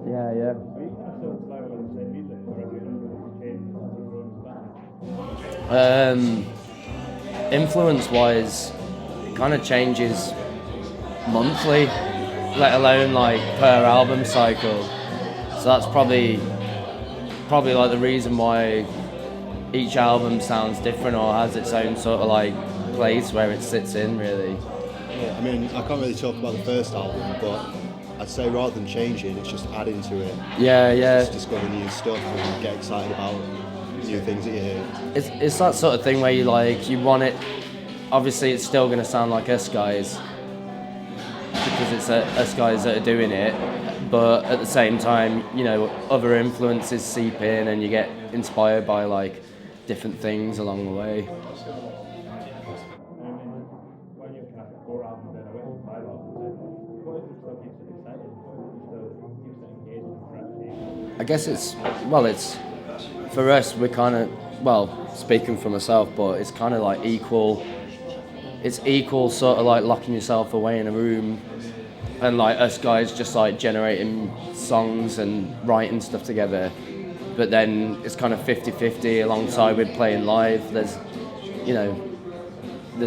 Yeah, yeah. Influence-wise, it kind of changes monthly, let alone like per album cycle. So that's probably like the reason why each album sounds different or has its own sort of like place where it sits in, really. Yeah, I mean, I can't really talk about the first album, but I'd say rather than changing, it's just adding to it. Yeah, yeah. Just discover new stuff and get excited about new things that you hear. It's that sort of thing where you want it. Obviously, it's still going to sound like us guys because it's us guys that are doing it. But at the same time, other influences seep in, and you get inspired by like different things along the way. I guess it's for us, we're kind of, speaking for myself, but it's kind of like it's equal sort of like locking yourself away in a room and like us guys just like generating songs and writing stuff together. But then it's kind of 50-50 alongside with playing live. There's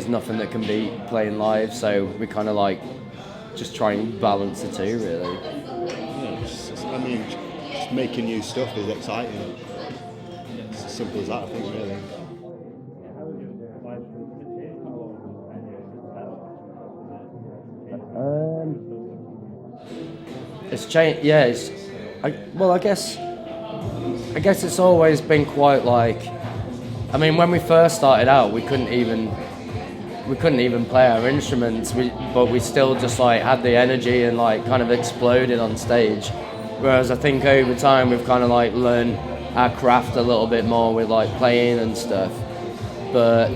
nothing that can beat playing live, so we kind of like just try and balance the two, really. Yeah, just making new stuff is exciting. It's as simple as that, I think, really. It's changed. Yeah, I guess it's always been quite like. I mean, when we first started out, we couldn't even play our instruments. But we still just like had the energy and like kind of exploded on stage. Whereas I think over time we've kind of like learned our craft a little bit more with like playing and stuff. But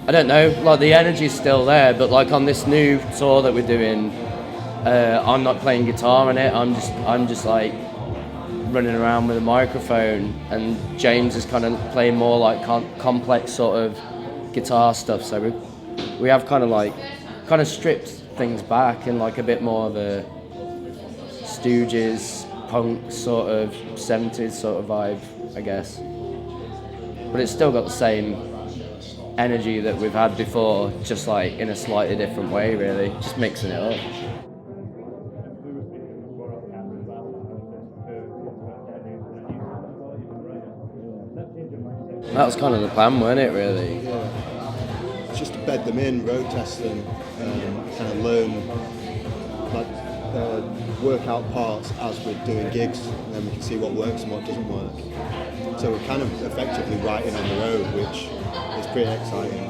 I don't know, like the energy's still there. But like on this new tour that we're doing, I'm not playing guitar in it. I'm just like running around with a microphone, and James is kind of playing more like complex sort of guitar stuff. So we have kind of stripped things back in like a bit more of a Stooges punk sort of 70s sort of vibe, I guess. But it's still got the same energy that we've had before, just like in a slightly different way, really, just mixing it up. That was kind of the plan, wasn't it, really? Yeah. It's just to bed them in, road test them, kind of learn, work out parts as we're doing gigs, and then we can see what works and what doesn't work. So we're kind of effectively writing on the road, which is pretty exciting.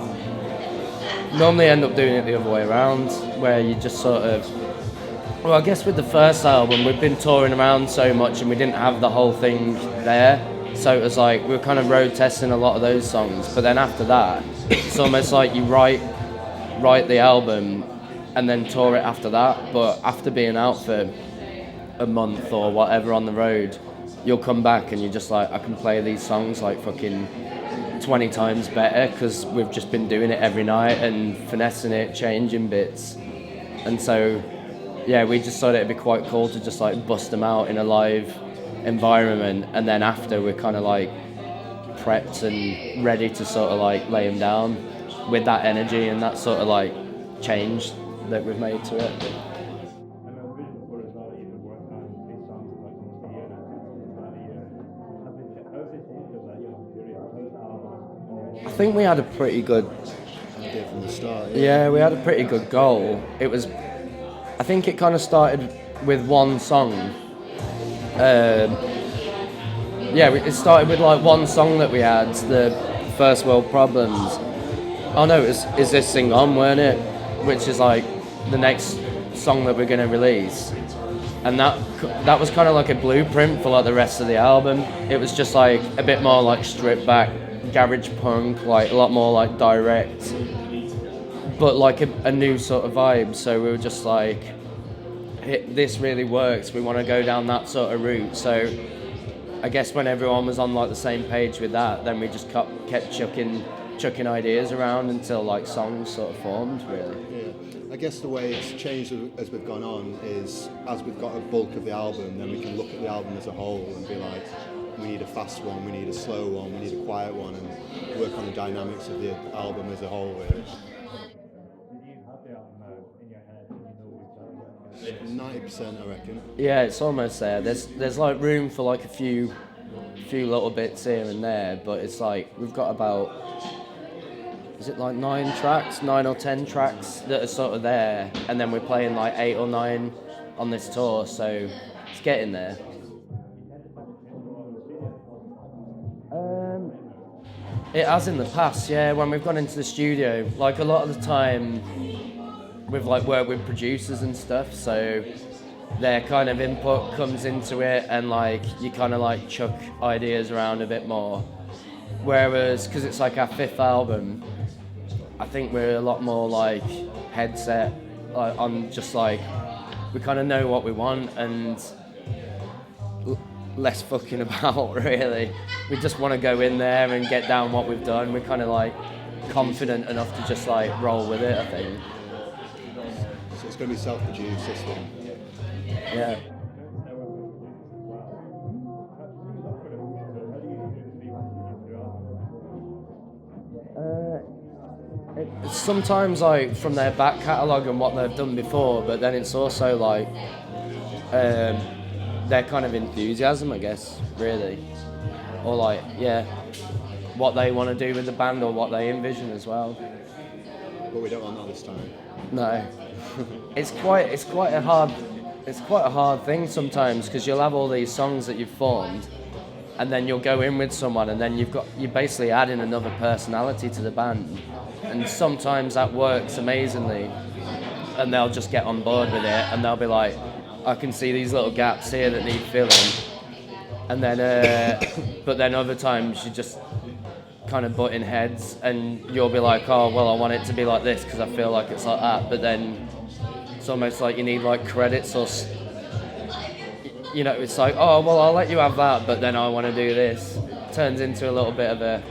Normally end up doing it the other way around, where you just sort of... Well, I guess with the first album, we've been touring around so much and we didn't have the whole thing there. So it was like, we were kind of road testing a lot of those songs. But then after that, it's almost like you write the album and then tour it after that. But after being out for a month or whatever on the road, you'll come back and you're just like, I can play these songs like fucking 20 times better because we've just been doing it every night and finessing it, changing bits. And so, yeah, we just thought it'd be quite cool to just like bust them out in a live environment, and then after we're kind of like prepped and ready to sort of like lay them down with that energy and that sort of like change that we've made to it. I think we had a pretty good idea from the start. Yeah, we had a pretty good goal. I think it kind of started with one song. It started with like one song that we had, the First World Problems. Oh no, Is This Thing On, weren't it? Which is like the next song that we're going to release. And that was kind of like a blueprint for like the rest of the album. It was just like a bit more like stripped back garage punk, like a lot more like direct, but like a new sort of vibe. So we were just like, this really works, we want to go down that sort of route. So I guess when everyone was on like the same page with that, then we just kept chucking chucking ideas around until like songs sort of formed, really. Yeah. I guess the way it's changed as we've gone on is as we've got a bulk of the album, then we can look at the album as a whole and be like, we need a fast one, we need a slow one, we need a quiet one, and work on the dynamics of the album as a whole, really. 90%, I reckon. Yeah, it's almost there. There's like room for like a few little bits here and there, but it's like we've got about, is it like 9 or 10 tracks that are sort of there, and then we're playing like 8 or 9 on this tour, so it's getting there. It has in the past, yeah, when we've gone into the studio. Like a lot of the time we've like worked with producers and stuff, so their kind of input comes into it, and like you kind of like chuck ideas around a bit more. Whereas, because it's like our 5th album, I think we're a lot more like headset on, just like we kind of know what we want and less fucking about, really. We just want to go in there and get down what we've done. We're kind of like confident enough to just like roll with it, I think. So it's going to be self-produced, this one. Yeah. It's sometimes like from their back catalogue and what they've done before, but then it's also like their kind of enthusiasm, I guess, really. Or like, yeah, what they want to do with the band or what they envision as well. But we don't want that this time. No. It's quite a hard thing sometimes, because you'll have all these songs that you've formed, and then you'll go in with someone, and then you basically add in another personality to the band, and sometimes that works amazingly, and they'll just get on board with it, and they'll be like, I can see these little gaps here that need filling, and then but then other times you just kind of butting heads, and you'll be like, oh well, I want it to be like this because I feel like it's like that, but then it's almost like you need like credits, or you know, it's like, oh well, I'll let you have that, but then I want to do this. Turns into a little bit of a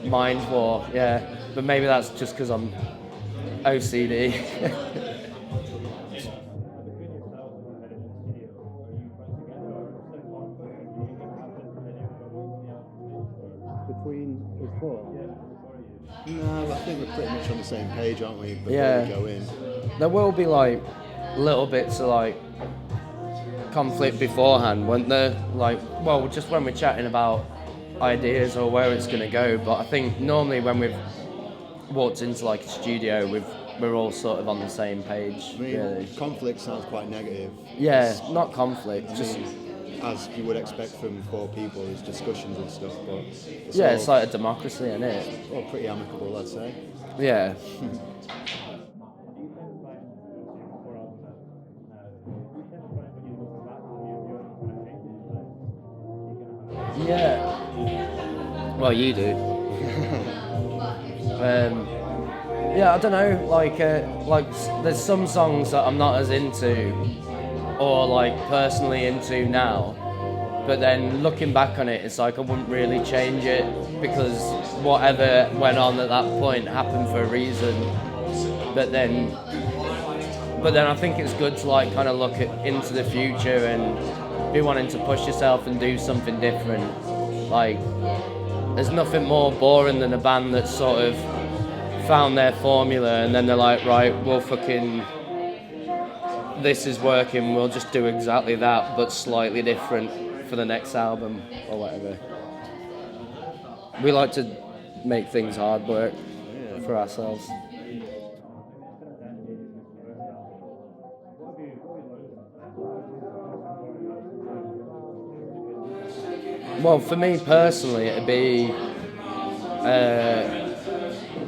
mind war, yeah. But maybe that's just because I'm OCD. Between us four? No, I think we're pretty much on the same page, aren't we? Before Yeah. we go in. There will be like little bits of like conflict beforehand, won't there? Like, well, just when we're chatting about ideas or where it's going to go. But I think normally when we've walked into like a studio, we're all sort of on the same page. I mean, really. conflict sounds quite negative. Yeah, not conflict, I just mean, as you would expect from 4 people, there's discussions and stuff, but it's like a democracy, isn't it? all pretty amicable, I'd say. Yeah. Yeah. Well, you do. Yeah, I don't know. Like there's some songs that I'm not as into, or like personally into now. But then looking back on it, it's like I wouldn't really change it, because whatever went on at that point happened for a reason. But then I think it's good to like kind of look into the future and be wanting to push yourself and do something different. Like, there's nothing more boring than a band that's sort of found their formula and then they're like, right, well fucking, this is working, we'll just do exactly that but slightly different for the next album or whatever. We like to make things hard work for ourselves. Well, for me personally, it'd be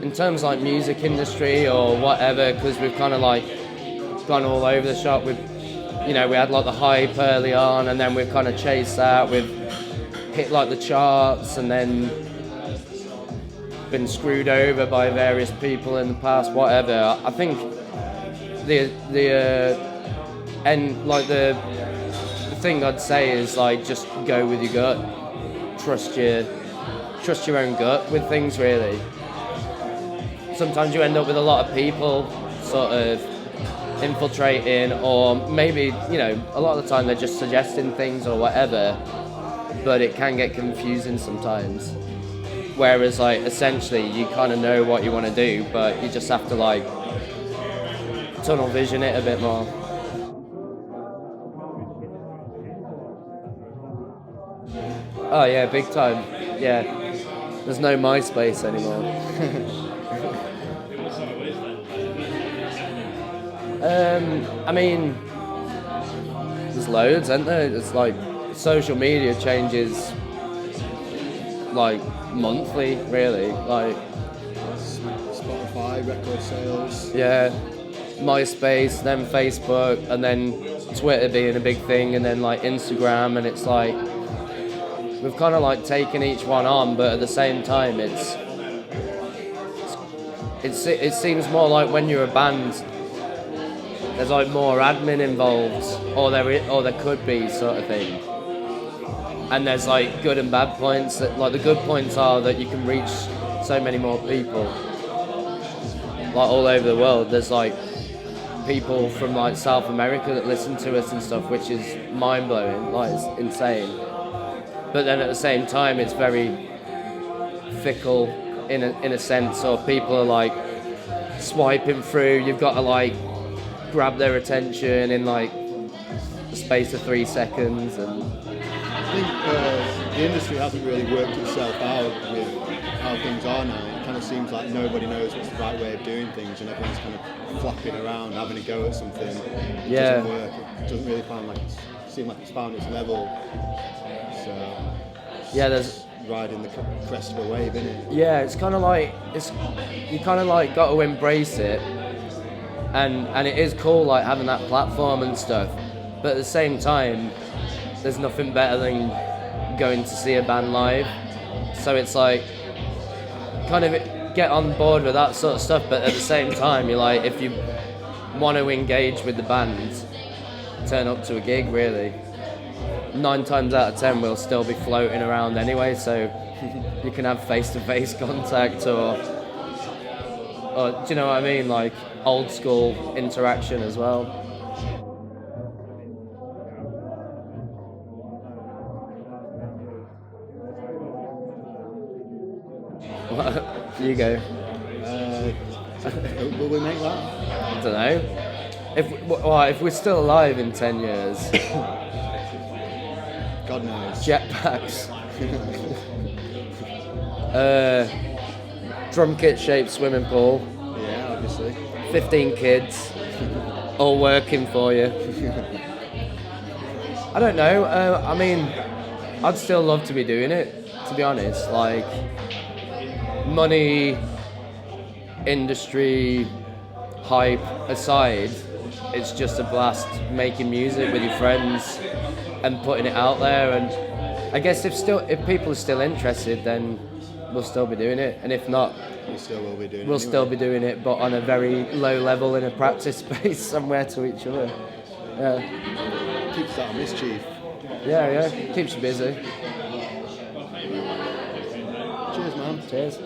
in terms of like music industry or whatever, because we've kind of like gone all over the shop. We had like the hype early on, and then we've kind of chased that. We've hit like the charts, and then been screwed over by various people in the past. Whatever. I think the thing I'd say is like just go with your gut. Trust your own gut with things, really. sometimes you end up with a lot of people sort of infiltrating, or maybe, you know, a lot of the time they're just suggesting things or whatever, but it can get confusing sometimes. Whereas, like, essentially you kind of know what you want to do, but you just have to, like, tunnel vision it a bit more. Oh yeah, big time. Yeah, there's no MySpace anymore. I mean, there's loads, isn't there? It's like social media changes like monthly, really. Like Spotify, record sales. yeah, MySpace, then Facebook, and then Twitter being a big thing, and then like Instagram, and it's like we've kind of like taken each one on, but at the same time, it seems more like when you're a band, there's like more admin involved, or there could be, sort of thing. And there's like good and bad points. That, like, the good points are that you can reach so many more people, like all over the world. There's like people from like South America that listen to us and stuff, which is mind blowing. Like, it's insane. But then at the same time, it's very fickle in a sense. Or people are like swiping through. You've got to like grab their attention in like the space of 3 seconds. And I think the industry hasn't really worked itself out with how things are now. It kind of seems like nobody knows what's the right way of doing things, and everyone's kind of flapping around, having a go at something. It Yeah. doesn't work. It doesn't really seem like it's found its level. So yeah, there's riding the crest of a wave, isn't it? yeah, it's kind of like you kind of like got to embrace it, and it is cool like having that platform and stuff. But at the same time, there's nothing better than going to see a band live. So it's like kind of get on board with that sort of stuff. But at the same time, you're like, if you want to engage with the band, turn up to a gig. Really, 9 times out of 10 we'll still be floating around anyway. So you can have face-to-face contact, or do you know what I mean? Like old school interaction as well. You go. Will we make that? I don't know. If we're still alive in 10 years, God knows. jetpacks, drum kit shaped swimming pool, Yeah, obviously. 15 kids, all working for you. I don't know. I mean, I'd still love to be doing it, to be honest. Like, money, industry, hype aside, it's just a blast making music with your friends and putting it out there. And I guess if people are still interested, then we'll still be doing it. And if not, We still will be doing it. we'll still be doing it, but on a very low level in a practice space somewhere to each other. Yeah, Keeps that mischief. yeah, keeps you busy. Cheers, man. Cheers.